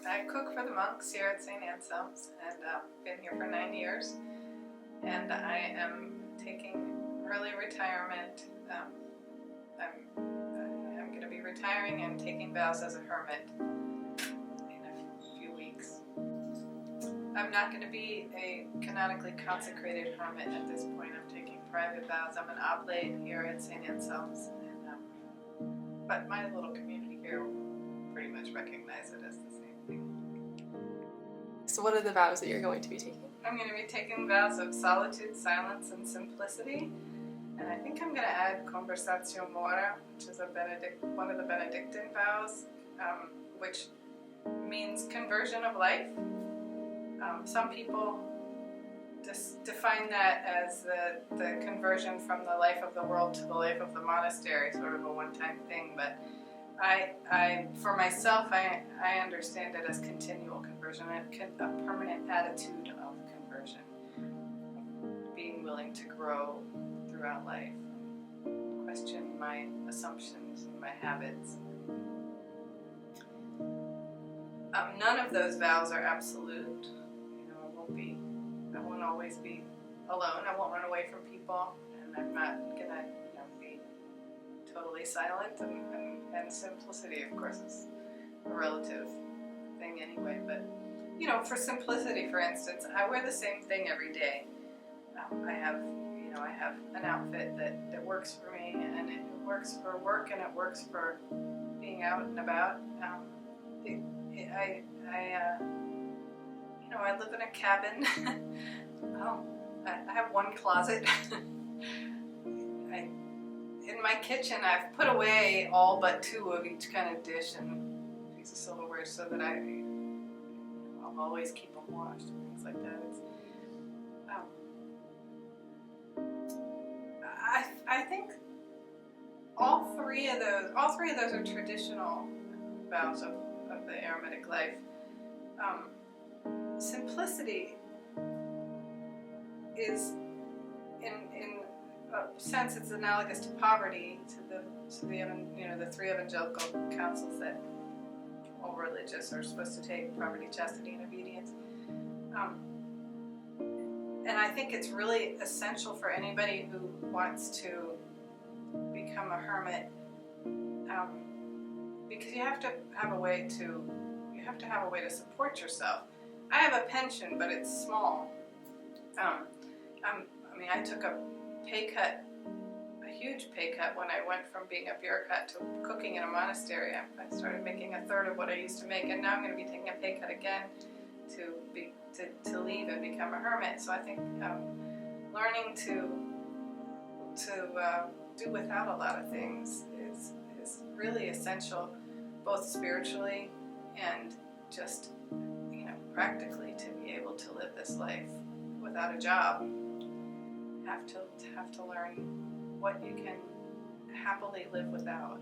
I cook for the monks here at St. Anselm's, and been here for 9 years. And I am taking early retirement. I'm going to be retiring and taking vows as a hermit in a few weeks. I'm not going to be a canonically consecrated hermit at this point. I'm taking private vows. I'm an oblate here at St. Anselm's, but my little community here will pretty much recognize it as the same thing. So what are the vows that you're going to be taking? I'm going to be taking vows of solitude, silence, and simplicity. And I think I'm going to add conversatio mora, which is one of the Benedictine vows, which means conversion of life. Some people define that as the conversion from the life of the world to the life of the monastery, sort of a one-time thing. But I for myself, I understand it as continual conversion, a permanent attitude of conversion, being willing to grow throughout life, question my assumptions and my habits. None of those vows are absolute. I won't always be alone. I won't run away from people, and I'm not gonna be totally silent. And simplicity, of course, is a relative thing anyway. But for simplicity, for instance, I wear the same thing every day. I have an outfit that works for me, and it works for work, and it works for being out and about. I live in a cabin. I have one closet. In my kitchen, I've put away all but 2 of each kind of dish and piece of silverware so that I'll always keep them washed and things like that. I think all three of those are traditional vows of the Hermetic life. Simplicity is, in a sense, it's analogous to poverty, to the 3 evangelical counsels that all religious are supposed to take: poverty, chastity, and obedience. And I think it's really essential for anybody who wants to become a hermit, because you have to have a way to support yourself. I have a pension, but it's small. I took a pay cut, a huge pay cut, when I went from being a bureaucrat to cooking in a monastery. I started making a third of what I used to make, and now I'm going to be taking a pay cut again to leave and become a hermit. So I think learning to do without a lot of things is really essential, both spiritually and just practically, to be able to live this life without a job. Have to learn what you can happily live without.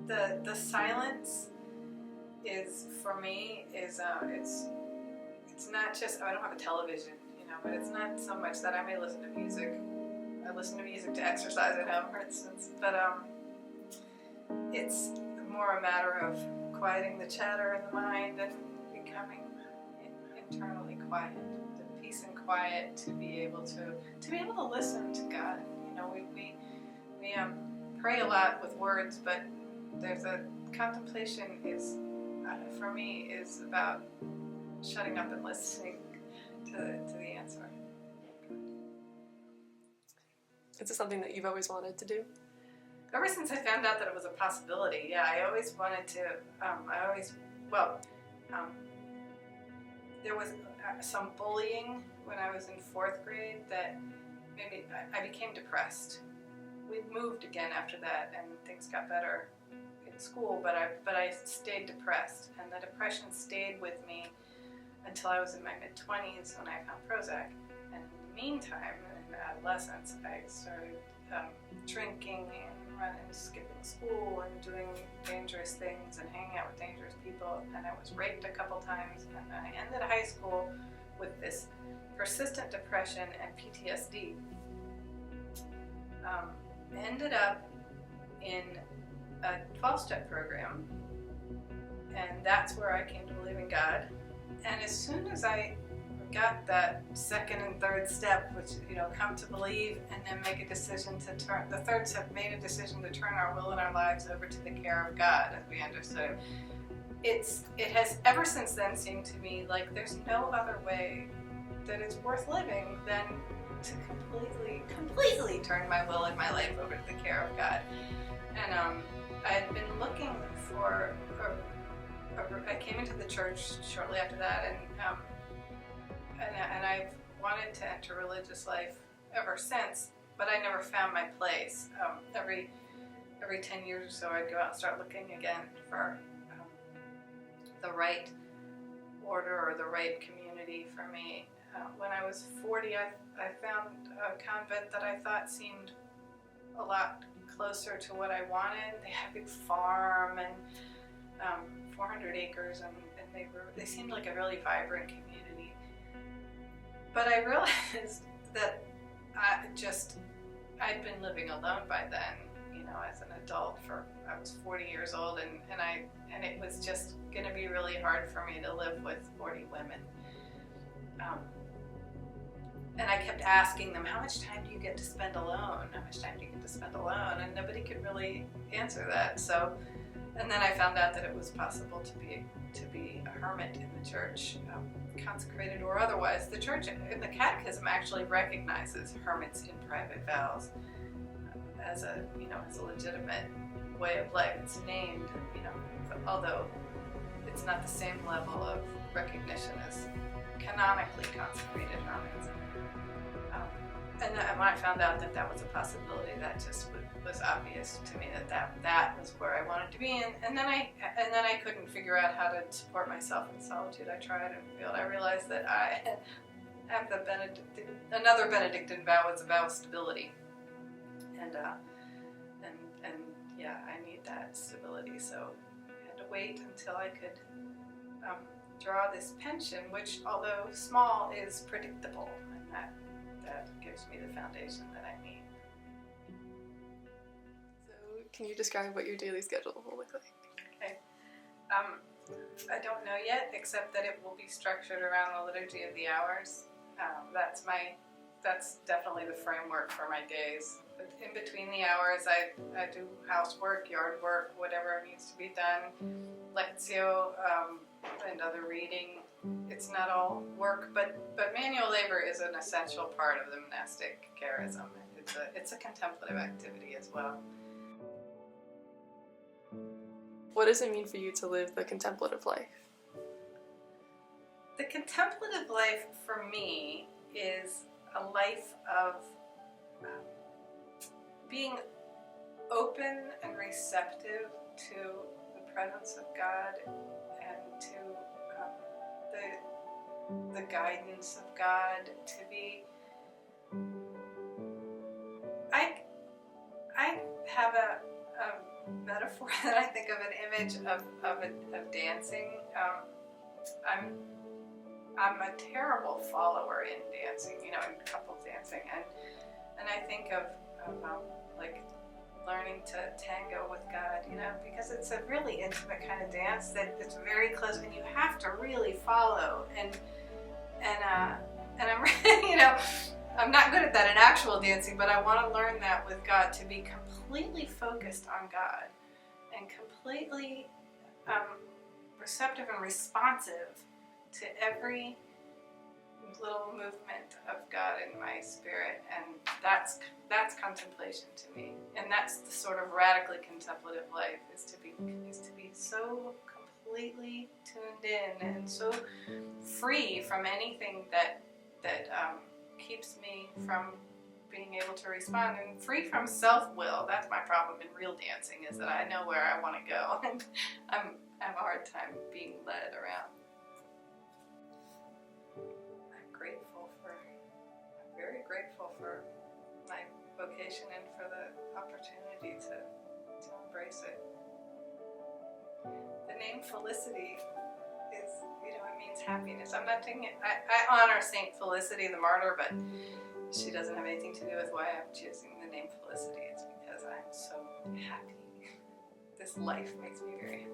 The silence is, for me, it's not just, I don't have a television, but it's not so much that I may listen to music. I listen to music to exercise at home, for instance, but it's more a matter of quieting the chatter in the mind and becoming internally quiet, the peace and quiet, to be able to listen to God. We pray a lot with words, but there's a contemplation is, for me, is about shutting up and listening to the answer. Is it something that you've always wanted to do? Ever since I found out that it was a possibility, yeah, I always wanted to. There was some bullying when I was in 4th grade that maybe I became depressed. We moved again after that, and things got better in school, but I stayed depressed, and the depression stayed with me until I was in my mid-20s when I found Prozac. And in the meantime, in adolescence, I started drinking and skipping school and doing dangerous things and hanging out with dangerous people, and I was raped a couple times, and I ended high school with this persistent depression and PTSD. Ended up in a 12-step program, and that's where I came to believe in God. And as soon as I got that second and third step, which, come to believe and then make a decision to turn, the third step made a decision to turn our will and our lives over to the care of God as we understood it. It has ever since then seemed to me like there's no other way that it's worth living than to completely turn my will and my life over to the care of God. And I had been looking for I came into the church shortly after that, and I've wanted to enter religious life ever since, but I never found my place. Every 10 years or so, I'd go out and start looking again for the right order or the right community for me. When I was 40, I found a convent that I thought seemed a lot closer to what I wanted. They had a big farm and 400 acres, and they seemed like a really vibrant community. But I realized that I'd been living alone by then, as an adult. I was 40 years old, and it was just going to be really hard for me to live with 40 women. And I kept asking them, how much time do you get to spend alone? How much time do you get to spend alone? And nobody could really answer that. And then I found out that it was possible to be a hermit in the church, consecrated or otherwise. The church in the Catechism actually recognizes hermits in private vows as a legitimate way of life. It's named, although it's not the same level of recognition as canonically consecrated hermits. And when I found out that was a possibility, that just was obvious to me that was where I wanted to be. And then I couldn't figure out how to support myself in solitude. I tried and failed. I realized that I have another Benedictine vow. It's a vow of stability, and yeah, I need that stability. So I had to wait until I could draw this pension, which, although small, is predictable, and that gives me the foundation that I need. So can you describe what your daily schedule will look like? Okay. I don't know yet, except that it will be structured around the Liturgy of the Hours. That's definitely the framework for my days. But in between the hours, I do housework, yard work, whatever needs to be done, lectio, and other reading. It's not all work, but manual labor is an essential part of the monastic charism. It's a contemplative activity as well. What does it mean for you to live the contemplative life? The contemplative life for me is a life of being open and receptive to the presence of God and to the guidance of God. To be, I have a metaphor that I think of, an image of dancing. I'm a terrible follower in dancing, in couple dancing, and I think of like learning to tango with God, because it's a really intimate kind of dance that it's very close, and you have to really follow. And I'm really, I'm not good at that in actual dancing, but I want to learn that with God, to be completely focused on God and completely receptive and responsive to every little movement of God in my spirit. And that's contemplation to me. And that's the sort of radically contemplative life, is to be so completely tuned in and so free from anything that keeps me from being able to respond, and free from self-will. That's my problem in real dancing, is that I know where I want to go, and I have a hard time being led around. I'm very grateful for my vocation and for the opportunity to embrace it. The name Felicity is, it means happiness. I'm not taking it, I honor Saint Felicity the martyr, but she doesn't have anything to do with why I'm choosing the name Felicity. It's because I'm so happy. this life makes me very